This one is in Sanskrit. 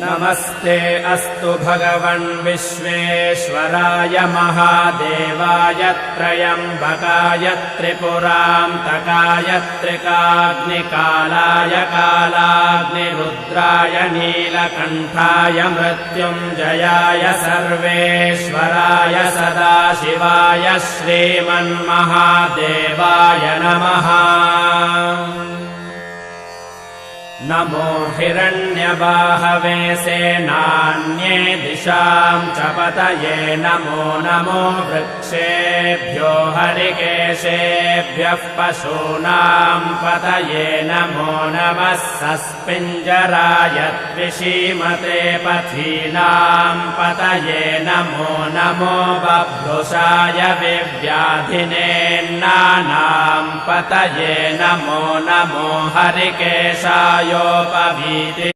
नमस्ते अस्तु भगवन् विश्वेश्वराय महादेवाय त्र्यम्बकाय त्रिपुरान्तकाय त्रिकाग्निकालाय कालाग्निरुद्राय नीलकण्ठाय मृत्युञ्जयाय सर्वेश्वराय सदाशिवाय श्रीमन्महादेवाय नमः। नमो हिरण्यबाहवे सेनान्ये दिशां च पतये नमो नमो वृक्षेभ्यो हरिकेशेभ्यः पशूनां पतये नमो नमः सस्पिञ्जराय द्विषीमते पथीनां पतये नमो नमो बभ्रुषाय विव्याधिनेन्नानां पतये नमो नमो हरिकेशाय योपवीति